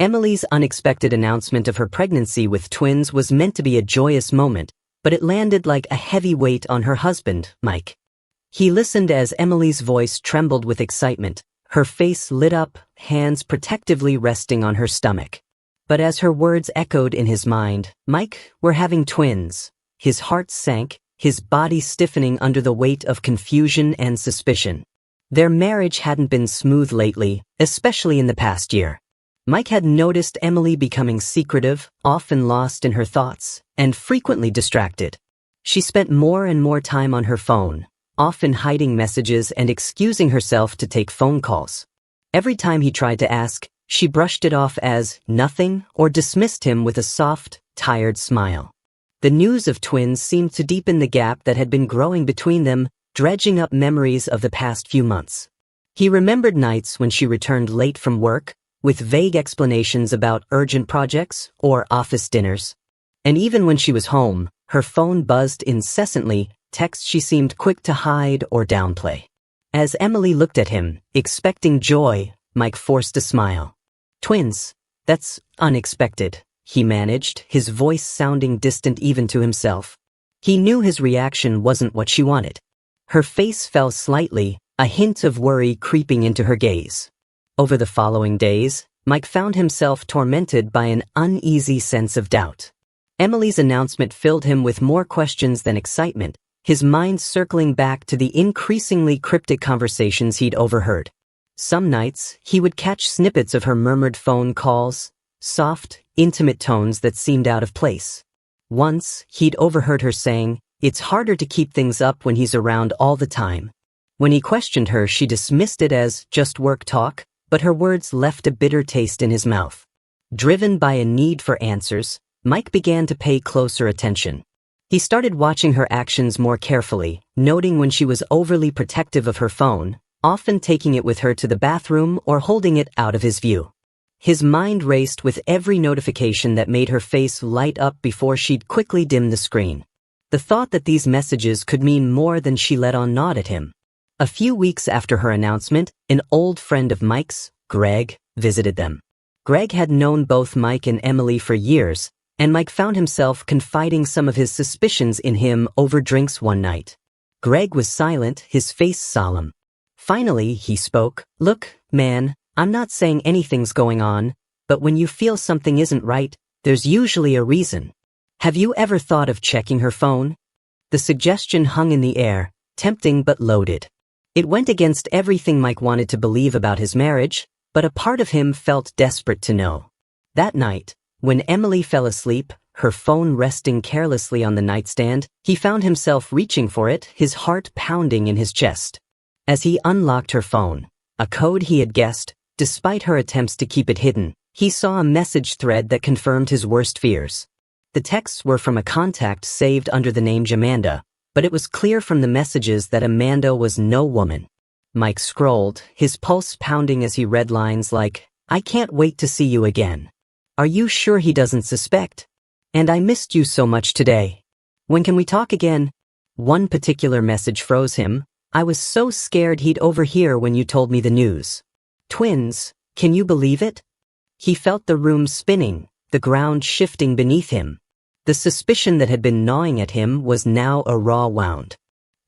Emily's unexpected announcement of her pregnancy with twins was meant to be a joyous moment, but it landed like a heavy weight on her husband, Mike. He listened as Emily's voice trembled with excitement, her face lit up, hands protectively resting on her stomach. But as her words echoed in his mind, "Mike, we're having twins," his heart sank, his body stiffening under the weight of confusion and suspicion. Their marriage hadn't been smooth lately, especially in the past year. Mike had noticed Emily becoming secretive, often lost in her thoughts, and frequently distracted. She spent more and more time on her phone, often hiding messages and excusing herself to take phone calls. Every time he tried to ask, she brushed it off as nothing or dismissed him with a soft, tired smile. The news of twins seemed to deepen the gap that had been growing between them, dredging up memories of the past few months. He remembered nights when she returned late from work, with vague explanations about urgent projects or office dinners. And even when she was home, her phone buzzed incessantly, texts she seemed quick to hide or downplay. As Emily looked at him, expecting joy, Mike forced a smile. "Twins? That's unexpected," he managed, his voice sounding distant even to himself. He knew his reaction wasn't what she wanted. Her face fell slightly, a hint of worry creeping into her gaze. Over the following days, Mike found himself tormented by an uneasy sense of doubt. Emily's announcement filled him with more questions than excitement, his mind circling back to the increasingly cryptic conversations he'd overheard. Some nights, he would catch snippets of her murmured phone calls, soft, intimate tones that seemed out of place. Once, he'd overheard her saying, "It's harder to keep things up when he's around all the time." When he questioned her, she dismissed it as just work talk, but her words left a bitter taste in his mouth. Driven by a need for answers, Mike began to pay closer attention. He started watching her actions more carefully, noting when she was overly protective of her phone, often taking it with her to the bathroom or holding it out of his view. His mind raced with every notification that made her face light up before she'd quickly dim the screen. The thought that these messages could mean more than she let on gnawed at him. A few weeks after her announcement, an old friend of Mike's, Greg, visited them. Greg had known both Mike and Emily for years, and Mike found himself confiding some of his suspicions in him over drinks one night. Greg was silent, his face solemn. Finally, he spoke. "Look, man, I'm not saying anything's going on, but when you feel something isn't right, there's usually a reason. Have you ever thought of checking her phone?" The suggestion hung in the air, tempting but loaded. It went against everything Mike wanted to believe about his marriage, but a part of him felt desperate to know. That night, when Emily fell asleep, her phone resting carelessly on the nightstand, he found himself reaching for it, his heart pounding in his chest. As he unlocked her phone, a code he had guessed, despite her attempts to keep it hidden, he saw a message thread that confirmed his worst fears. The texts were from a contact saved under the name Jamanda, but it was clear from the messages that Amanda was no woman. Mike scrolled, his pulse pounding as he read lines like, "I can't wait to see you again. Are you sure he doesn't suspect? And I missed you so much today. When can we talk again?" One particular message froze him. "I was so scared he'd overhear when you told me the news. Twins, can you believe it?" He felt the room spinning, the ground shifting beneath him. The suspicion that had been gnawing at him was now a raw wound.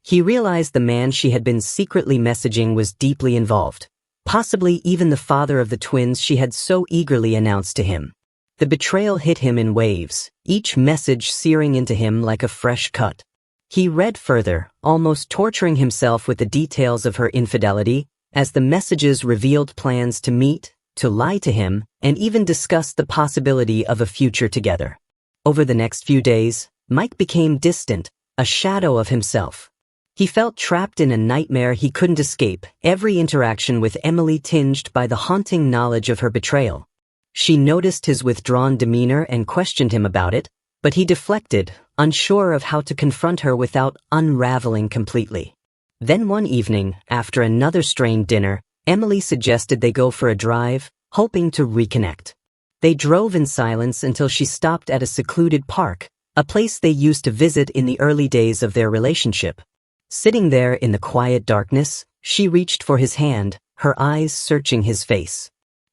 He realized the man she had been secretly messaging was deeply involved, possibly even the father of the twins she had so eagerly announced to him. The betrayal hit him in waves, each message searing into him like a fresh cut. He read further, almost torturing himself with the details of her infidelity, as the messages revealed plans to meet, to lie to him, and even discuss the possibility of a future together. Over the next few days, Mike became distant, a shadow of himself. He felt trapped in a nightmare he couldn't escape, every interaction with Emily tinged by the haunting knowledge of her betrayal. She noticed his withdrawn demeanor and questioned him about it, but he deflected, unsure of how to confront her without unraveling completely. Then one evening, after another strained dinner, Emily suggested they go for a drive, hoping to reconnect. They drove in silence until she stopped at a secluded park, a place they used to visit in the early days of their relationship. Sitting there in the quiet darkness, she reached for his hand, her eyes searching his face.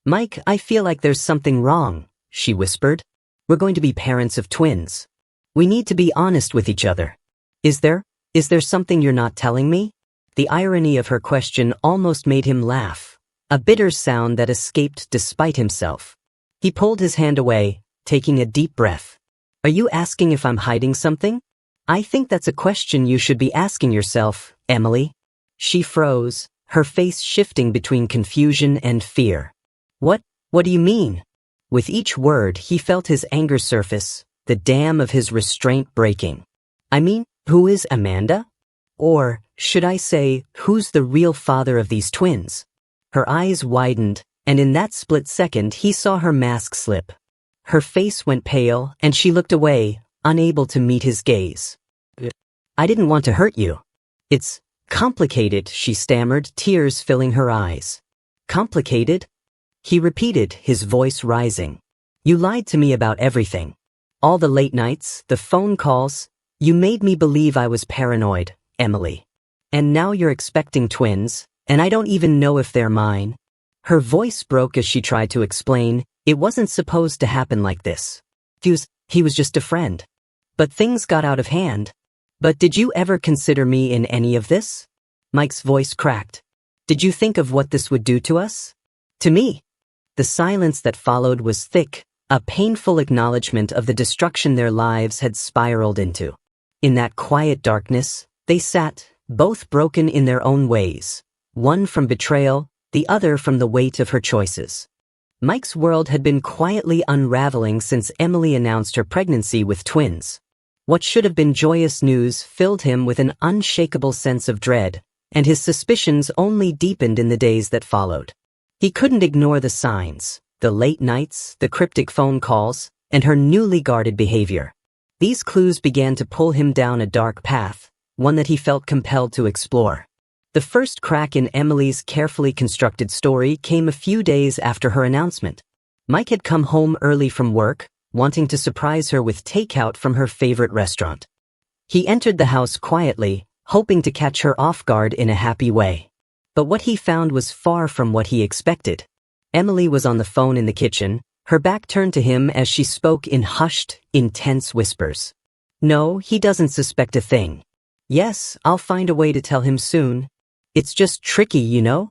Mike, I feel like there's something wrong, she whispered. We're going to be parents of twins. We need to be honest with each other. Is there something you're not telling me? The irony of her question almost made him laugh, a bitter sound that escaped despite himself. He pulled his hand away, taking a deep breath. Are you asking if I'm hiding something? I think that's a question you should be asking yourself, Emily. She froze, her face shifting between confusion and fear. What do you mean? With each word, he felt his anger surface, the dam of his restraint breaking. I mean, who is Amanda? Or, should I say, who's the real father of these twins? Her eyes widened, and in that split second he saw her mask slip. Her face went pale, and she looked away, unable to meet his gaze. I didn't want to hurt you. It's complicated, she stammered, tears filling her eyes. Complicated? He repeated, his voice rising. You lied to me about everything. All the late nights, the phone calls. You made me believe I was paranoid, Emily. And now you're expecting twins, and I don't even know if they're mine. Her voice broke as she tried to explain, it wasn't supposed to happen like this. He was just a friend. But things got out of hand. But did you ever consider me in any of this? Mike's voice cracked. Did you think of what this would do to us? To me? The silence that followed was thick, a painful acknowledgement of the destruction their lives had spiraled into. In that quiet darkness, they sat, both broken in their own ways, one from betrayal, the other from the weight of her choices. Mike's world had been quietly unraveling since Emily announced her pregnancy with twins. What should have been joyous news filled him with an unshakable sense of dread, and his suspicions only deepened in the days that followed. He couldn't ignore the signs, the late nights, the cryptic phone calls, and her newly guarded behavior. These clues began to pull him down a dark path, one that he felt compelled to explore. The first crack in Emily's carefully constructed story came a few days after her announcement. Mike had come home early from work, wanting to surprise her with takeout from her favorite restaurant. He entered the house quietly, hoping to catch her off guard in a happy way. But what he found was far from what he expected. Emily was on the phone in the kitchen, her back turned to him as she spoke in hushed, intense whispers. No, he doesn't suspect a thing. Yes, I'll find a way to tell him soon. It's just tricky, you know?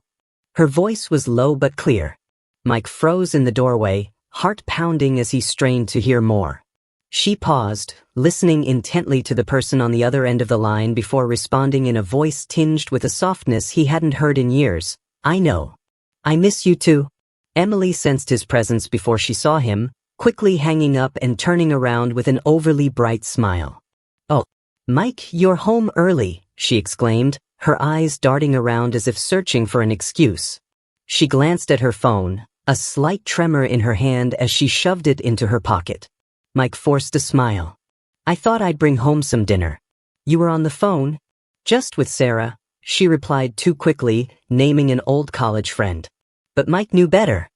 Her voice was low but clear. Mike froze in the doorway, heart pounding as he strained to hear more. She paused, listening intently to the person on the other end of the line before responding in a voice tinged with a softness he hadn't heard in years. I know. I miss you too. Emily sensed his presence before she saw him, quickly hanging up and turning around with an overly bright smile. Oh, Mike, you're home early, she exclaimed, her eyes darting around as if searching for an excuse. She glanced at her phone, a slight tremor in her hand as she shoved it into her pocket. Mike forced a smile. I thought I'd bring home some dinner. You were on the phone? Just with Sarah, she replied too quickly, naming an old college friend. But Mike knew better.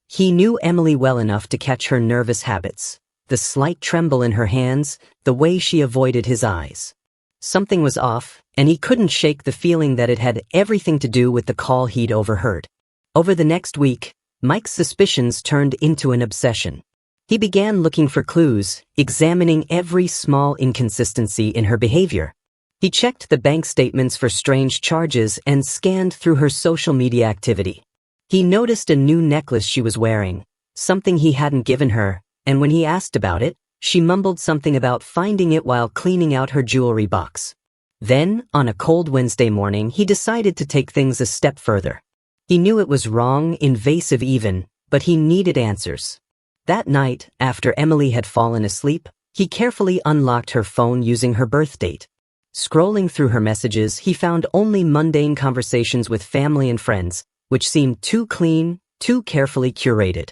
He knew Emily well enough to catch her nervous habits, the slight tremble in her hands, the way she avoided his eyes. Something was off, and he couldn't shake the feeling that it had everything to do with the call he'd overheard. Over the next week, Mike's suspicions turned into an obsession. He began looking for clues, examining every small inconsistency in her behavior. He checked the bank statements for strange charges and scanned through her social media activity. He noticed a new necklace she was wearing, something he hadn't given her, and when he asked about it, she mumbled something about finding it while cleaning out her jewelry box. Then, on a cold Wednesday morning, he decided to take things a step further. He knew it was wrong, invasive even, but he needed answers. That night, after Emily had fallen asleep, he carefully unlocked her phone using her birth date. Scrolling through her messages, he found only mundane conversations with family and friends, which seemed too clean, too carefully curated.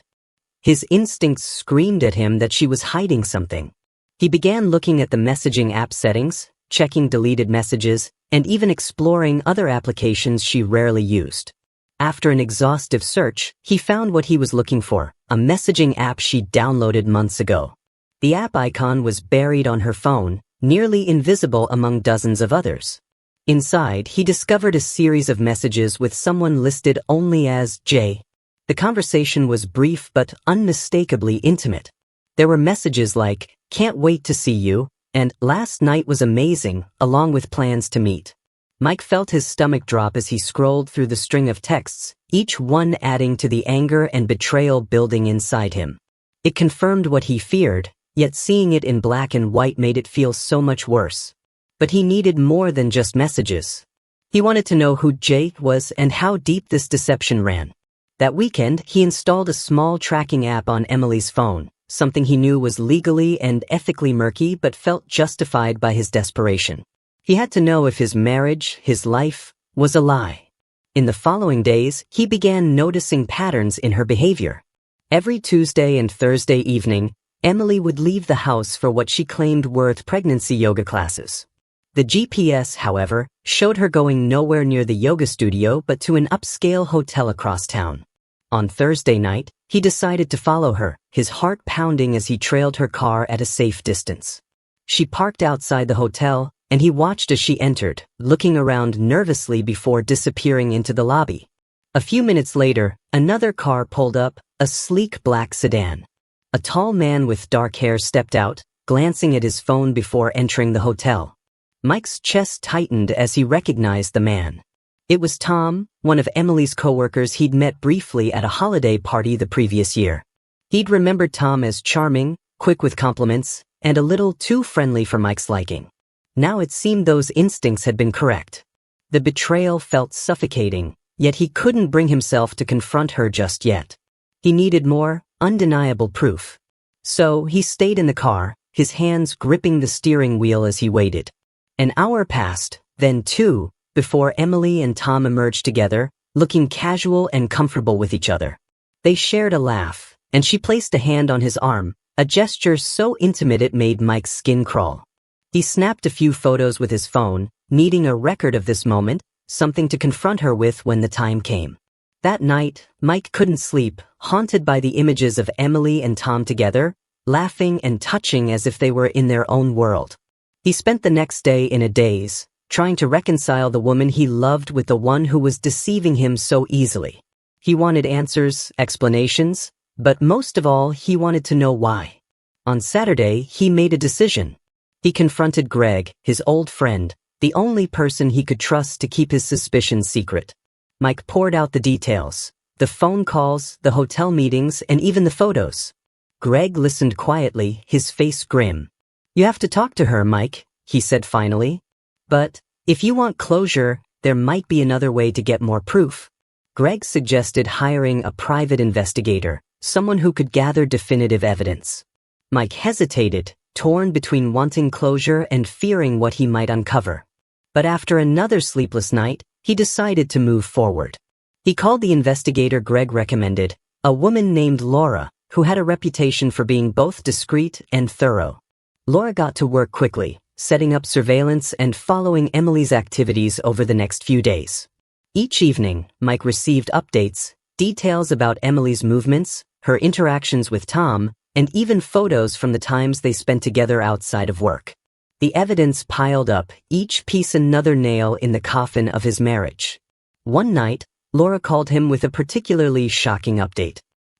His instincts screamed at him that she was hiding something. He began looking at the messaging app settings, checking deleted messages, and even exploring other applications she rarely used. After an exhaustive search, he found what he was looking for, a messaging app she'd downloaded months ago. The app icon was buried on her phone, nearly invisible among dozens of others. Inside, he discovered a series of messages with someone listed only as J. The conversation was brief but unmistakably intimate. There were messages like, "Can't wait to see you," and "Last night was amazing," along with plans to meet. Mike felt his stomach drop as he scrolled through the string of texts, each one adding to the anger and betrayal building inside him. It confirmed what he feared, yet seeing it in black and white made it feel so much worse. But he needed more than just messages. He wanted to know who Jake was and how deep this deception ran. That weekend, he installed a small tracking app on Emily's phone, something he knew was legally and ethically murky but felt justified by his desperation. He had to know if his marriage, his life, was a lie. In the following days, he began noticing patterns in her behavior. Every Tuesday and Thursday evening, Emily would leave the house for what she claimed were pregnancy yoga classes. The GPS, however, showed her going nowhere near the yoga studio but to an upscale hotel across town. On Thursday night, he decided to follow her, his heart pounding as he trailed her car at a safe distance. She parked outside the hotel, and he watched as she entered, looking around nervously before disappearing into the lobby. A few minutes later, another car pulled up, a sleek black sedan. A tall man with dark hair stepped out, glancing at his phone before entering the hotel. Mike's chest tightened as he recognized the man. It was Tom, one of Emily's coworkers he'd met briefly at a holiday party the previous year. He'd remembered Tom as charming, quick with compliments, and a little too friendly for Mike's liking. Now it seemed those instincts had been correct. The betrayal felt suffocating, yet he couldn't bring himself to confront her just yet. He needed more, undeniable proof. So he stayed in the car, his hands gripping the steering wheel as he waited. An hour passed, then two, before Emily and Tom emerged together, looking casual and comfortable with each other. They shared a laugh, and she placed a hand on his arm, a gesture so intimate it made Mike's skin crawl. He snapped a few photos with his phone, needing a record of this moment, something to confront her with when the time came. That night, Mike couldn't sleep, haunted by the images of Emily and Tom together, laughing and touching as if they were in their own world. He spent the next day in a daze, trying to reconcile the woman he loved with the one who was deceiving him so easily. He wanted answers, explanations, but most of all, he wanted to know why. On Saturday, he made a decision. He confronted Greg, his old friend, the only person he could trust to keep his suspicions secret. Mike poured out the details, the phone calls, the hotel meetings, and even the photos. Greg listened quietly, his face grim. "You have to talk to her, Mike," he said finally. "But if you want closure, there might be another way to get more proof." Greg suggested hiring a private investigator, someone who could gather definitive evidence. Mike hesitated, torn between wanting closure and fearing what he might uncover. But after another sleepless night, he decided to move forward. He called the investigator Greg recommended, a woman named Laura, who had a reputation for being both discreet and thorough. Laura got to work quickly, setting up surveillance and following Emily's activities over the next few days. Each evening, Mike received updates, details about Emily's movements, her interactions with Tom, and even photos from the times they spent together outside of work. The evidence piled up, each piece another nail in the coffin of his marriage. One night, Laura called him with a particularly shocking update.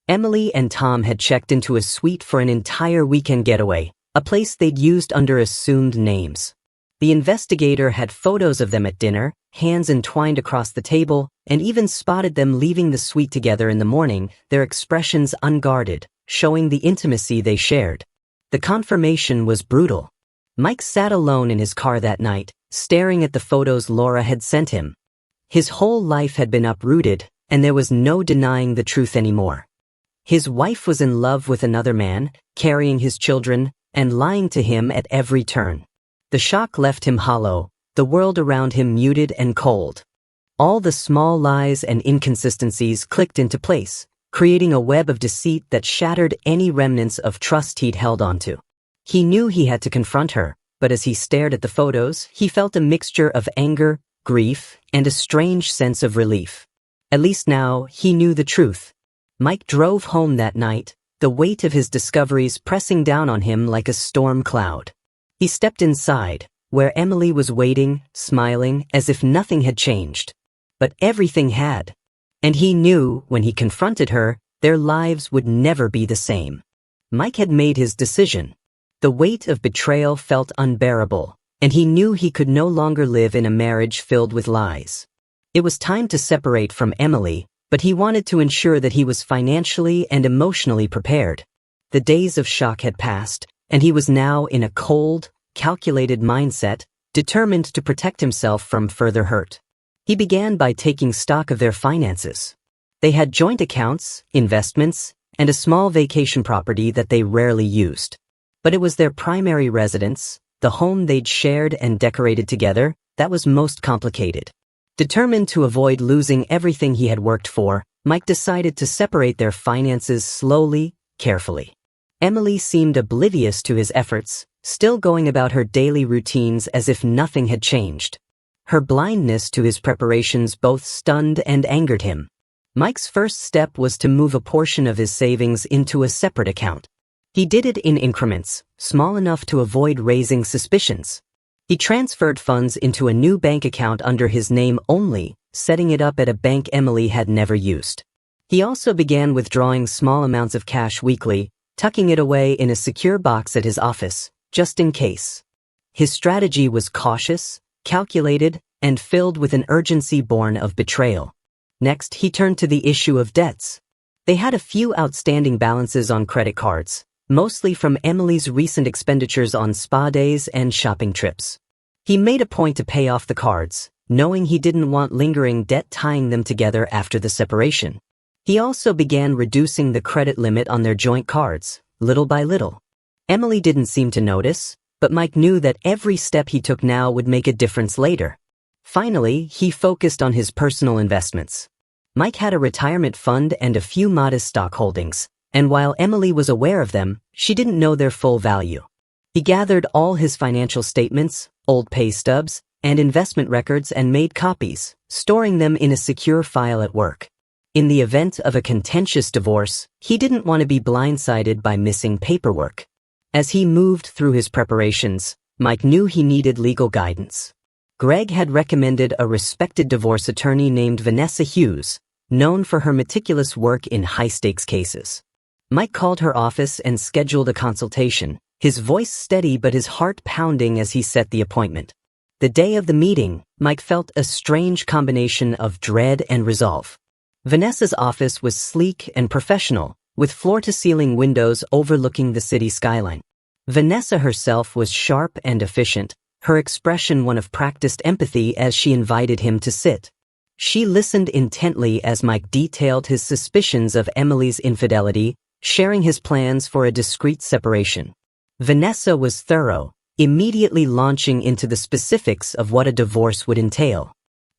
Emily and Tom had checked into a suite for an entire weekend getaway, a place they'd used under assumed names. The investigator had photos of them at dinner, hands entwined across the table, and even spotted them leaving the suite together in the morning, their expressions unguarded, showing the intimacy they shared. The confirmation was brutal. Mike sat alone in his car that night, staring at the photos Laura had sent him. His whole life had been uprooted, and there was no denying the truth anymore. His wife was in love with another man, carrying his children, and lying to him at every turn. The shock left him hollow, the world around him muted and cold. All the small lies and inconsistencies clicked into place, creating a web of deceit that shattered any remnants of trust he'd held onto. He knew he had to confront her, but as he stared at the photos, he felt a mixture of anger, grief, and a strange sense of relief. At least now, he knew the truth. Mike drove home that night, the weight of his discoveries pressing down on him like a storm cloud. He stepped inside, where Emily was waiting, smiling, as if nothing had changed. But everything had. And he knew, when he confronted her, their lives would never be the same. Mike had made his decision. The weight of betrayal felt unbearable, and he knew he could no longer live in a marriage filled with lies. It was time to separate from Emily, but he wanted to ensure that he was financially and emotionally prepared. The days of shock had passed, and he was now in a cold, calculated mindset, determined to protect himself from further hurt. He began by taking stock of their finances. They had joint accounts, investments, and a small vacation property that they rarely used. But it was their primary residence, the home they'd shared and decorated together, that was most complicated. Determined to avoid losing everything he had worked for, Mike decided to separate their finances slowly, carefully. Emily seemed oblivious to his efforts, still going about her daily routines as if nothing had changed. Her blindness to his preparations both stunned and angered him. Mike's first step was to move a portion of his savings into a separate account. He did it in increments, small enough to avoid raising suspicions. He transferred funds into a new bank account under his name only, setting it up at a bank Emily had never used. He also began withdrawing small amounts of cash weekly, tucking it away in a secure box at his office, just in case. His strategy was cautious, calculated, and filled with an urgency born of betrayal. Next, he turned to the issue of debts. They had a few outstanding balances on credit cards, mostly from Emily's recent expenditures on spa days and shopping trips. He made a point to pay off the cards, knowing he didn't want lingering debt tying them together after the separation. He also began reducing the credit limit on their joint cards, little by little. Emily didn't seem to notice, but Mike knew that every step he took now would make a difference later. Finally, he focused on his personal investments. Mike had a retirement fund and a few modest stock holdings, and while Emily was aware of them, she didn't know their full value. He gathered all his financial statements, old pay stubs, and investment records and made copies, storing them in a secure file at work. In the event of a contentious divorce, he didn't want to be blindsided by missing paperwork. As he moved through his preparations, Mike knew he needed legal guidance. Greg had recommended a respected divorce attorney named Vanessa Hughes, known for her meticulous work in high-stakes cases. Mike called her office and scheduled a consultation, his voice steady but his heart pounding as he set the appointment. The day of the meeting, Mike felt a strange combination of dread and resolve. Vanessa's office was sleek and professional, with floor-to-ceiling windows overlooking the city skyline. Vanessa herself was sharp and efficient, her expression one of practiced empathy as she invited him to sit. She listened intently as Mike detailed his suspicions of Emily's infidelity, sharing his plans for a discreet separation. Vanessa was thorough, immediately launching into the specifics of what a divorce would entail.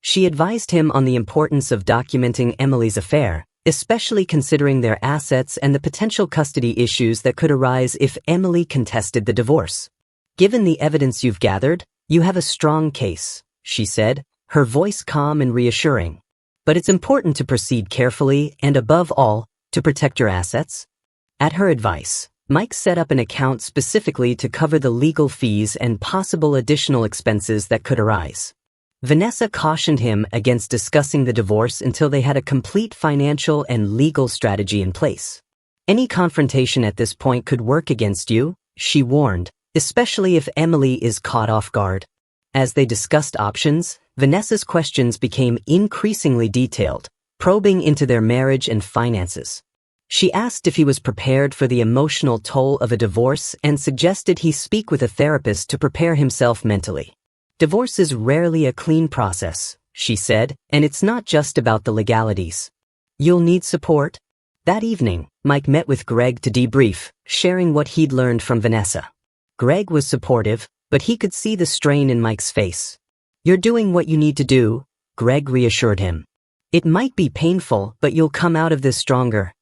She advised him on the importance of documenting Emily's affair, especially considering their assets and the potential custody issues that could arise if Emily contested the divorce. "Given the evidence you've gathered, you have a strong case," she said, her voice calm and reassuring. "But it's important to proceed carefully and, above all, to protect your assets." At her advice, Mike set up an account specifically to cover the legal fees and possible additional expenses that could arise. Vanessa cautioned him against discussing the divorce until they had a complete financial and legal strategy in place. "Any confrontation at this point could work against you," she warned, especially if Emily is caught off guard. As they discussed options, Vanessa's questions became increasingly detailed, probing into their marriage and finances. She asked if he was prepared for the emotional toll of a divorce and suggested he speak with a therapist to prepare himself mentally. "Divorce is rarely a clean process," she said, "and it's not just about the legalities. You'll need support." That evening, Mike met with Greg to debrief, sharing what he'd learned from Vanessa. Greg was supportive, but he could see the strain in Mike's face. "You're doing what you need to do," Greg reassured him. "It might be painful, but you'll come out of this stronger."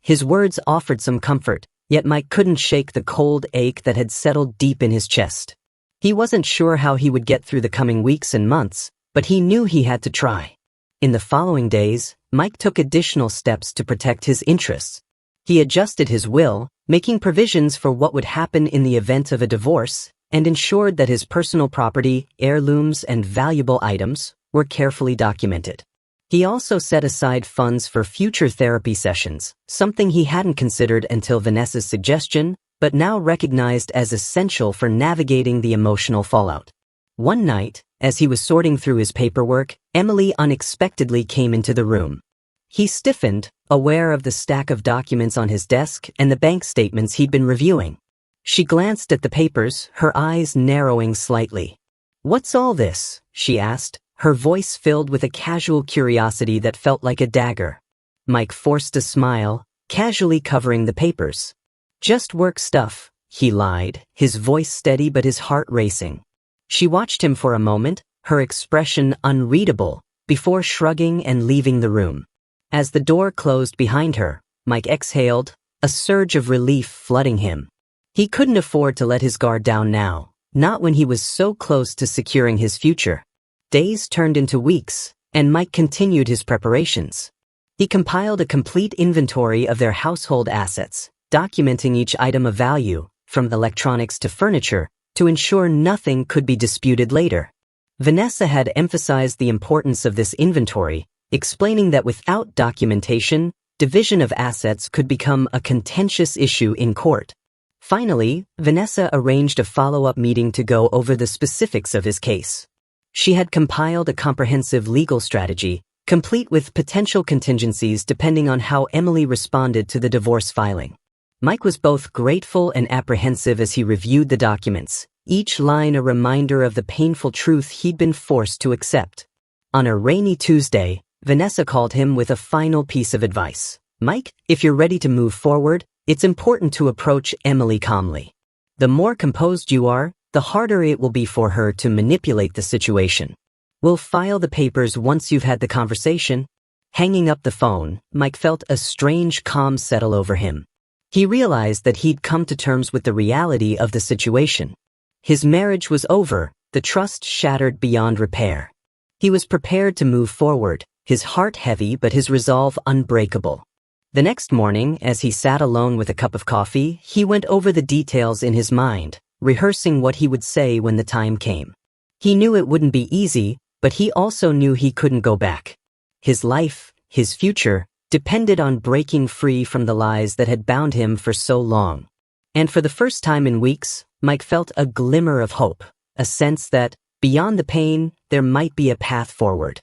His words offered some comfort, yet Mike couldn't shake the cold ache that had settled deep in his chest. He wasn't sure how he would get through the coming weeks and months, but he knew he had to try. In the following days, Mike took additional steps to protect his interests. He adjusted his will, making provisions for what would happen in the event of a divorce, and ensured that his personal property, heirlooms, and valuable items were carefully documented. He also set aside funds for future therapy sessions, something he hadn't considered until Vanessa's suggestion, but now recognized as essential for navigating the emotional fallout. One night, as he was sorting through his paperwork, Emily unexpectedly came into the room. He stiffened, aware of the stack of documents on his desk and the bank statements he'd been reviewing. She glanced at the papers, her eyes narrowing slightly. "What's all this?" she asked, her voice filled with a casual curiosity that felt like a dagger. Mike forced a smile, casually covering the papers. "Just work stuff," he lied, his voice steady but his heart racing. She watched him for a moment, her expression unreadable, before shrugging and leaving the room. As the door closed behind her, Mike exhaled, a surge of relief flooding him. He couldn't afford to let his guard down now, not when he was so close to securing his future. Days turned into weeks, and Mike continued his preparations. He compiled a complete inventory of their household assets, documenting each item of value, from electronics to furniture, to ensure nothing could be disputed later. Vanessa had emphasized the importance of this inventory, explaining that without documentation, division of assets could become a contentious issue in court. Finally, Vanessa arranged a follow-up meeting to go over the specifics of his case. She had compiled a comprehensive legal strategy, complete with potential contingencies depending on how Emily responded to the divorce filing. Mike was both grateful and apprehensive as he reviewed the documents, each line a reminder of the painful truth he'd been forced to accept. On a rainy Tuesday, Vanessa called him with a final piece of advice. "Mike, if you're ready to move forward, it's important to approach Emily calmly. The more composed you are, the harder it will be for her to manipulate the situation. We'll file the papers once you've had the conversation." Hanging up the phone, Mike felt a strange calm settle over him. He realized that he'd come to terms with the reality of the situation. His marriage was over, the trust shattered beyond repair. He was prepared to move forward, his heart heavy but his resolve unbreakable. The next morning, as he sat alone with a cup of coffee, he went over the details in his mind, rehearsing what he would say when the time came. He knew it wouldn't be easy, but he also knew he couldn't go back. His life, his future, depended on breaking free from the lies that had bound him for so long. And for the first time in weeks, Mike felt a glimmer of hope, a sense that, beyond the pain, there might be a path forward.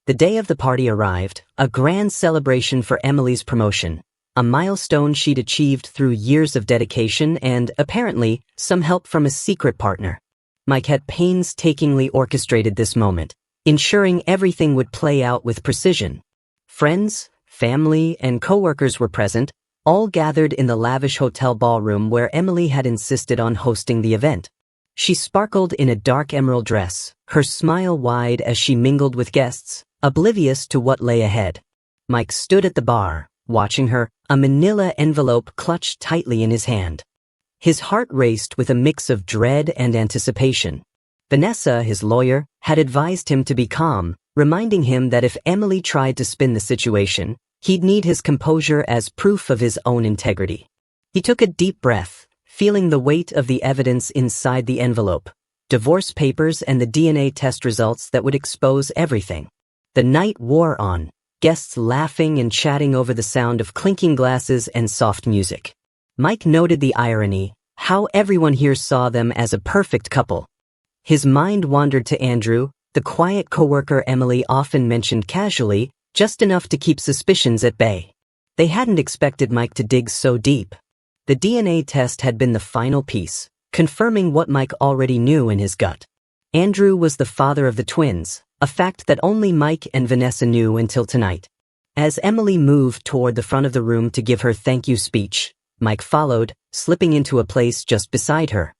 The day of the party arrived, a grand celebration for Emily's promotion, a milestone she'd achieved through years of dedication and, apparently, some help from a secret partner. Mike had painstakingly orchestrated this moment, ensuring everything would play out with precision. Friends, family, and coworkers were present, all gathered in the lavish hotel ballroom where Emily had insisted on hosting the event. She sparkled in a dark emerald dress, her smile wide as she mingled with guests, oblivious to what lay ahead. Mike stood at the bar, watching her, a manila envelope clutched tightly in his hand. His heart raced with a mix of dread and anticipation. Vanessa, his lawyer, had advised him to be calm, reminding him that if Emily tried to spin the situation, he'd need his composure as proof of his own integrity. He took a deep breath, feeling the weight of the evidence inside the envelope, divorce papers and the DNA test results that would expose everything. The night wore on, guests laughing and chatting over the sound of clinking glasses and soft music. Mike noted the irony, how everyone here saw them as a perfect couple. His mind wandered to Andrew, the quiet coworker Emily often mentioned casually, just enough to keep suspicions at bay. They hadn't expected Mike to dig so deep. The DNA test had been the final piece, confirming what Mike already knew in his gut. Andrew was the father of the twins, a fact that only Mike and Vanessa knew until tonight. As Emily moved toward the front of the room to give her thank you speech, Mike followed, slipping into a place just beside her.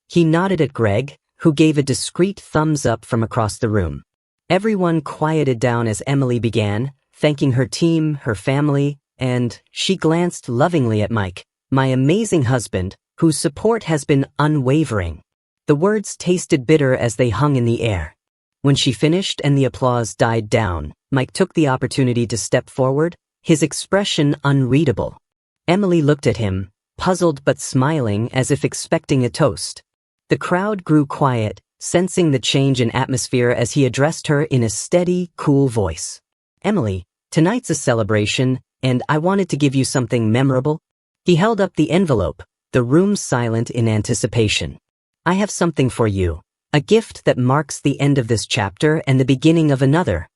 He nodded at Greg, who gave a discreet thumbs up from across the room. Everyone quieted down as Emily began, thanking her team, her family, and she glanced lovingly at Mike, "My amazing husband, whose support has been unwavering." The words tasted bitter as they hung in the air. When she finished and the applause died down, Mike took the opportunity to step forward, his expression unreadable. Emily looked at him, puzzled but smiling as if expecting a toast. The crowd grew quiet, sensing the change in atmosphere as he addressed her in a steady, cool voice. Emily, tonight's a celebration, and I wanted to give you something memorable. He held up the envelope, the room silent in anticipation. I have something for you, a gift that marks the end of this chapter and the beginning of another.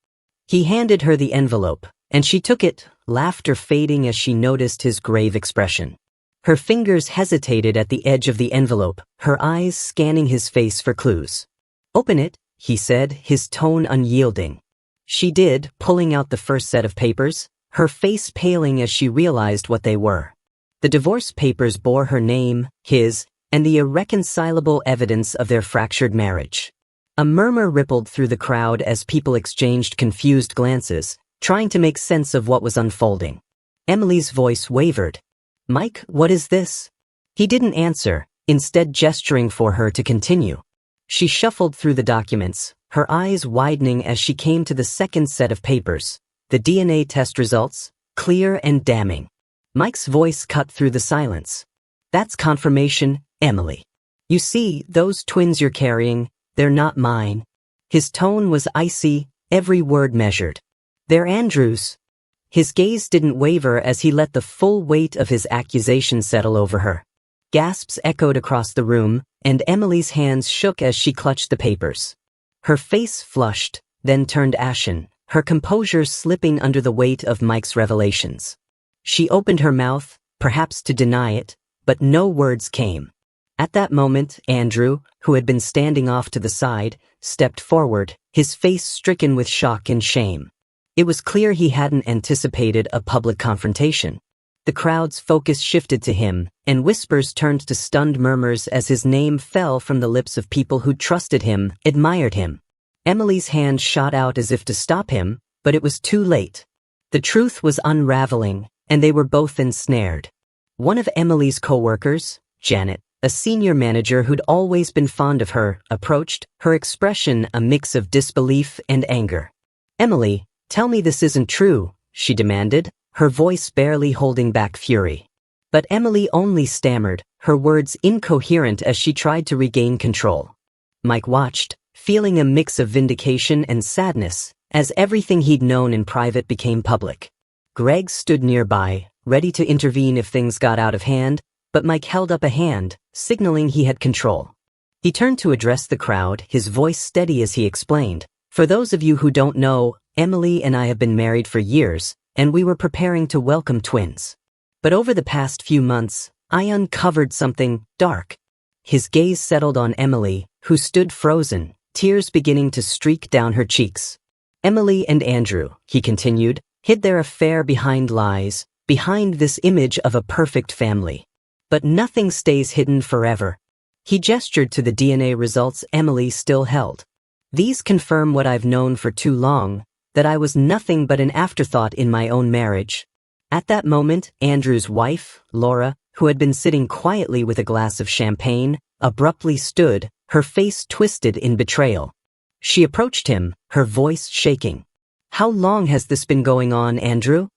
He handed her the envelope, and she took it, laughter fading as she noticed his grave expression. Her fingers hesitated at the edge of the envelope, her eyes scanning his face for clues. Open it, he said, his tone unyielding. She did, pulling out the first set of papers, her face paling as she realized what they were. The divorce papers bore her name, his, and the irreconcilable evidence of their fractured marriage. A murmur rippled through the crowd as people exchanged confused glances, trying to make sense of what was unfolding. Emily's voice wavered. Mike, what is this? He didn't answer, instead gesturing for her to continue. She shuffled through the documents, her eyes widening as she came to the second set of papers. The DNA test results, clear and damning. Mike's voice cut through the silence. That's confirmation, Emily. You see, those twins you're carrying, they're not mine. His tone was icy, every word measured. They're Andrew's. His gaze didn't waver as he let the full weight of his accusation settle over her. Gasps echoed across the room, and Emily's hands shook as she clutched the papers. Her face flushed, then turned ashen, her composure slipping under the weight of Mike's revelations. She opened her mouth, perhaps to deny it, but no words came. At that moment, Andrew, who had been standing off to the side, stepped forward, his face stricken with shock and shame. It was clear he hadn't anticipated a public confrontation. The crowd's focus shifted to him, and whispers turned to stunned murmurs as his name fell from the lips of people who trusted him, admired him. Emily's hand shot out as if to stop him, but it was too late. The truth was unraveling, and they were both ensnared. One of Emily's coworkers, Janet, a senior manager who'd always been fond of her, approached, her expression a mix of disbelief and anger. Emily, tell me this isn't true, she demanded, her voice barely holding back fury. But Emily only stammered, her words incoherent as she tried to regain control. Mike watched, feeling a mix of vindication and sadness, as everything he'd known in private became public. Greg stood nearby, ready to intervene if things got out of hand, but Mike held up a hand, signaling he had control. He turned to address the crowd, his voice steady as he explained, "For those of you who don't know, Emily and I have been married for years, and we were preparing to welcome twins. But over the past few months, I uncovered something dark." His gaze settled on Emily, who stood frozen, tears beginning to streak down her cheeks. Emily and Andrew, he continued, hid their affair behind lies, behind this image of a perfect family. But nothing stays hidden forever. He gestured to the DNA results Emily still held. These confirm what I've known for too long, that I was nothing but an afterthought in my own marriage. At that moment, Andrew's wife, Laura, who had been sitting quietly with a glass of champagne, abruptly stood, her face twisted in betrayal. She approached him, her voice shaking. "How long has this been going on, Andrew?"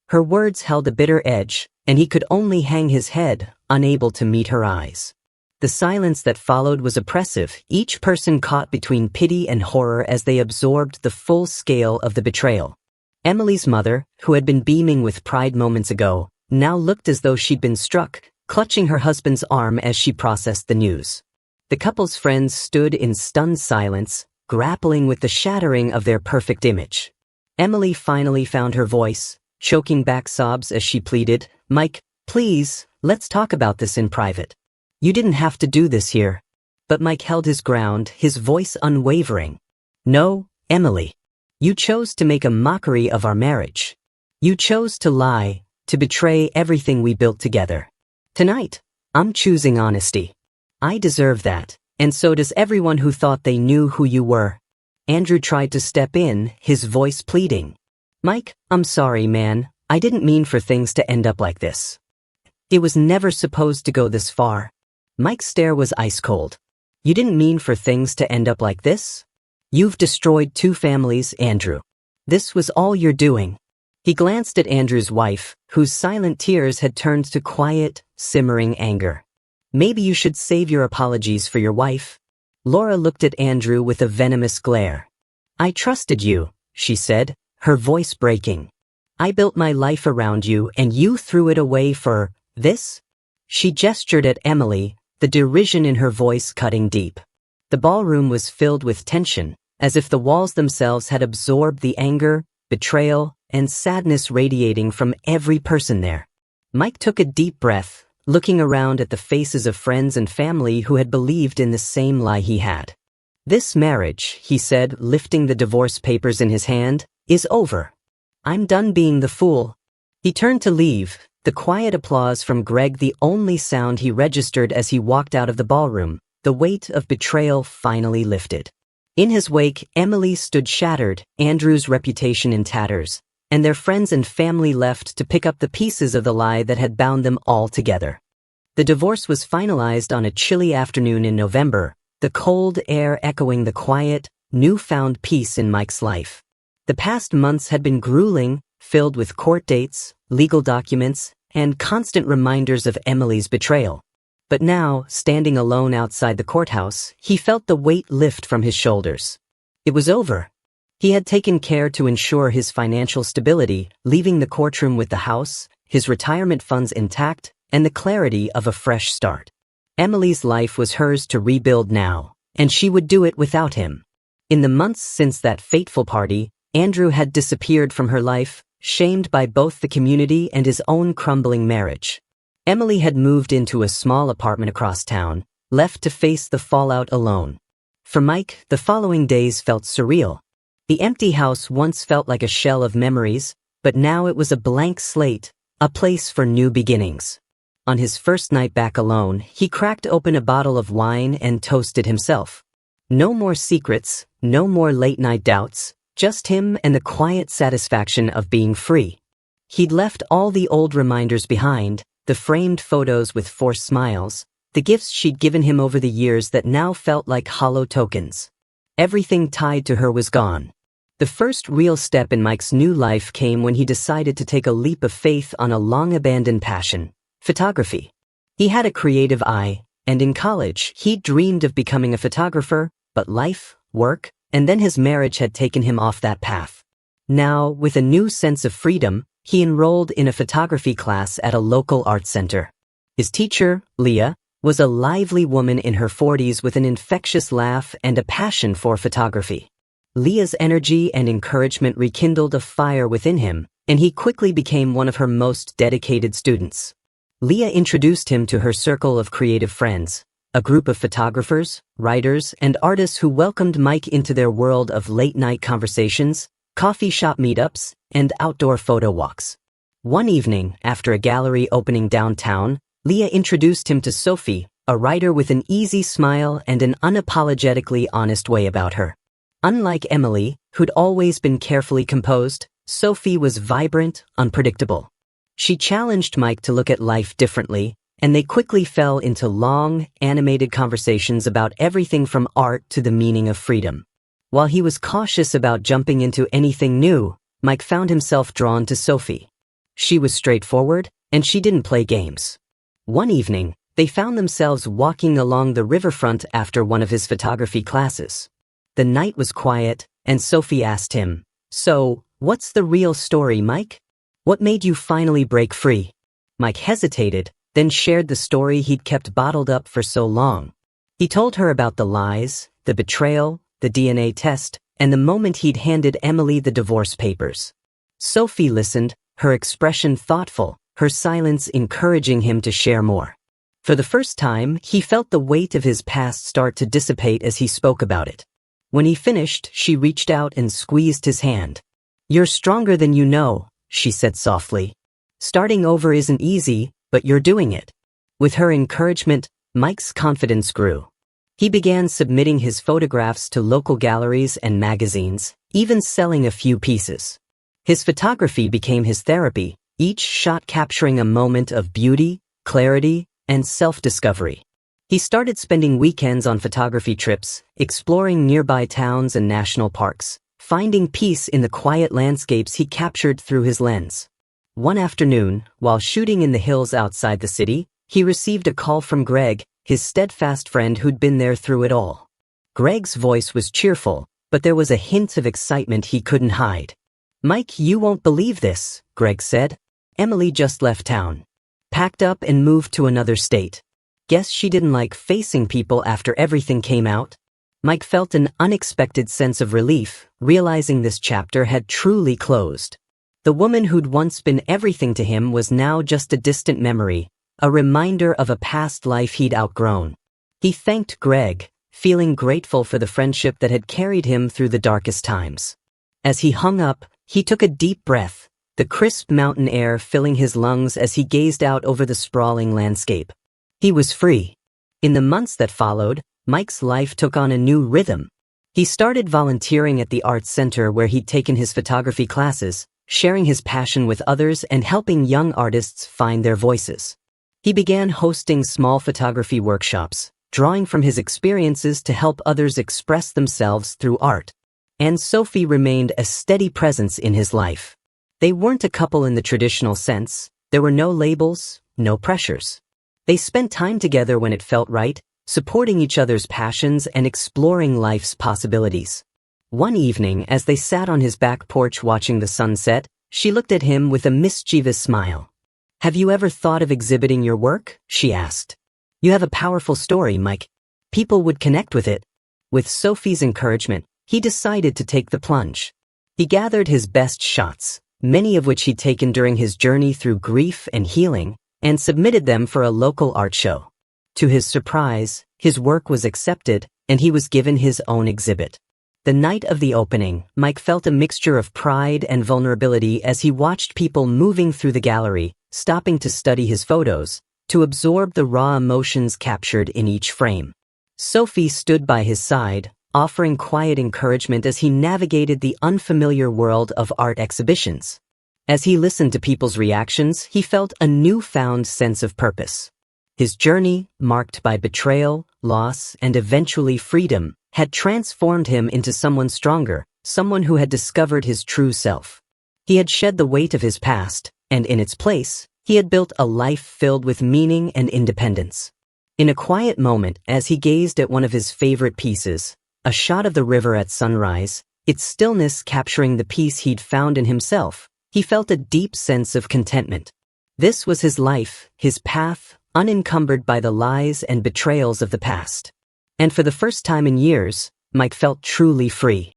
Her words held a bitter edge, and he could only hang his head, unable to meet her eyes. The silence that followed was oppressive, each person caught between pity and horror as they absorbed the full scale of the betrayal. Emily's mother, who had been beaming with pride moments ago, now looked as though she'd been struck, clutching her husband's arm as she processed the news. The couple's friends stood in stunned silence, grappling with the shattering of their perfect image. Emily finally found her voice, choking back sobs as she pleaded, "Mike, please, let's talk about this in private. You didn't have to do this here." But Mike held his ground, his voice unwavering. "No, Emily. You chose to make a mockery of our marriage. You chose to lie, to betray everything we built together. Tonight, I'm choosing honesty. I deserve that, and so does everyone who thought they knew who you were." Andrew tried to step in, his voice pleading. "Mike, I'm sorry, man. I didn't mean for things to end up like this. It was never supposed to go this far." Mike's stare was ice cold. "You didn't mean for things to end up like this? You've destroyed 2 families, Andrew. This was all you're doing." He glanced at Andrew's wife, whose silent tears had turned to quiet, simmering anger. "Maybe you should save your apologies for your wife." Laura looked at Andrew with a venomous glare. "I trusted you," she said, her voice breaking. "I built my life around you and you threw it away for this?" She gestured at Emily, the derision in her voice cutting deep. The ballroom was filled with tension, as if the walls themselves had absorbed the anger, betrayal, and sadness radiating from every person there. Mike took a deep breath, looking around at the faces of friends and family who had believed in the same lie he had. "This marriage," he said, lifting the divorce papers in his hand, "is over. I'm done being the fool." He turned to leave, the quiet applause from Greg the only sound he registered as he walked out of the ballroom. The weight of betrayal finally lifted. In his wake, Emily stood shattered, Andrew's reputation in tatters, and their friends and family left to pick up the pieces of the lie that had bound them all together. The divorce was finalized on a chilly afternoon in November, the cold air echoing the quiet, newfound peace in Mike's life. The past months had been grueling, filled with court dates, legal documents, and constant reminders of Emily's betrayal. But now, standing alone outside the courthouse, he felt the weight lift from his shoulders. It was over. He had taken care to ensure his financial stability, leaving the courtroom with the house, his retirement funds intact, and the clarity of a fresh start. Emily's life was hers to rebuild now, and she would do it without him. In the months since that fateful party, Andrew had disappeared from her life, shamed by both the community and his own crumbling marriage. Emily had moved into a small apartment across town, left to face the fallout alone. For Mike, the following days felt surreal. The empty house once felt like a shell of memories, but now it was a blank slate, a place for new beginnings. On his first night back alone, he cracked open a bottle of wine and toasted himself. No more secrets, no more late-night doubts, just him and the quiet satisfaction of being free. He'd left all the old reminders behind, the framed photos with forced smiles, the gifts she'd given him over the years that now felt like hollow tokens. Everything tied to her was gone. The first real step in Mike's new life came when he decided to take a leap of faith on a long-abandoned passion, photography. He had a creative eye, and in college, he dreamed of becoming a photographer, but life, work, and then his marriage had taken him off that path. Now, with a new sense of freedom, he enrolled in a photography class at a local art center. His teacher, Leah, was a lively woman in her 40s with an infectious laugh and a passion for photography. Leah's energy and encouragement rekindled a fire within him, and he quickly became one of her most dedicated students. Leah introduced him to her circle of creative friends, a group of photographers, writers, and artists who welcomed Mike into their world of late-night conversations, coffee shop meetups, and outdoor photo walks. One evening, after a gallery opening downtown, Leah introduced him to Sophie, a writer with an easy smile and an unapologetically honest way about her. Unlike Emily, who'd always been carefully composed, Sophie was vibrant, unpredictable. She challenged Mike to look at life differently, and they quickly fell into long, animated conversations about everything from art to the meaning of freedom. While he was cautious about jumping into anything new, Mike found himself drawn to Sophie. She was straightforward, and she didn't play games. One evening, they found themselves walking along the riverfront after one of his photography classes. The night was quiet, and Sophie asked him, "So, what's the real story, Mike? What made you finally break free?" Mike hesitated, then shared the story he'd kept bottled up for so long. He told her about the lies, the betrayal, the DNA test, and the moment he'd handed Emily the divorce papers. Sophie listened, her expression thoughtful, her silence encouraging him to share more. For the first time, he felt the weight of his past start to dissipate as he spoke about it. When he finished, she reached out and squeezed his hand. "You're stronger than you know," she said softly. "Starting over isn't easy, but you're doing it." With her encouragement, Mike's confidence grew. He began submitting his photographs to local galleries and magazines, even selling a few pieces. His photography became his therapy, each shot capturing a moment of beauty, clarity, and self-discovery. He started spending weekends on photography trips, exploring nearby towns and national parks, finding peace in the quiet landscapes he captured through his lens. One afternoon, while shooting in the hills outside the city, he received a call from Greg, his steadfast friend who'd been there through it all. Greg's voice was cheerful, but there was a hint of excitement he couldn't hide. "Mike, you won't believe this," Greg said. "Emily just left town. Packed up and moved to another state. Guess she didn't like facing people after everything came out." Mike felt an unexpected sense of relief, realizing this chapter had truly closed. The woman who'd once been everything to him was now just a distant memory, a reminder of a past life he'd outgrown. He thanked Greg, feeling grateful for the friendship that had carried him through the darkest times. As he hung up, he took a deep breath, the crisp mountain air filling his lungs as he gazed out over the sprawling landscape. He was free. In the months that followed, Mike's life took on a new rhythm. He started volunteering at the Arts Center where he'd taken his photography classes, sharing his passion with others and helping young artists find their voices. He began hosting small photography workshops, drawing from his experiences to help others express themselves through art. And Sophie remained a steady presence in his life. They weren't a couple in the traditional sense. There were no labels, no pressures. They spent time together when it felt right, supporting each other's passions and exploring life's possibilities. One evening, as they sat on his back porch watching the sunset, she looked at him with a mischievous smile. "Have you ever thought of exhibiting your work?" she asked. "You have a powerful story, Mike. People would connect with it." With Sophie's encouragement, he decided to take the plunge. He gathered his best shots, many of which he'd taken during his journey through grief and healing, and submitted them for a local art show. To his surprise, his work was accepted, and he was given his own exhibit. The night of the opening, Mike felt a mixture of pride and vulnerability as he watched people moving through the gallery, stopping to study his photos, to absorb the raw emotions captured in each frame. Sophie stood by his side, offering quiet encouragement as he navigated the unfamiliar world of art exhibitions. As he listened to people's reactions, he felt a newfound sense of purpose. His journey, marked by betrayal, loss, and eventually freedom, had transformed him into someone stronger, someone who had discovered his true self. He had shed the weight of his past, and in its place, he had built a life filled with meaning and independence. In a quiet moment, as he gazed at one of his favorite pieces, a shot of the river at sunrise, its stillness capturing the peace he'd found in himself, he felt a deep sense of contentment. This was his life, his path, unencumbered by the lies and betrayals of the past. And for the first time in years, Mike felt truly free.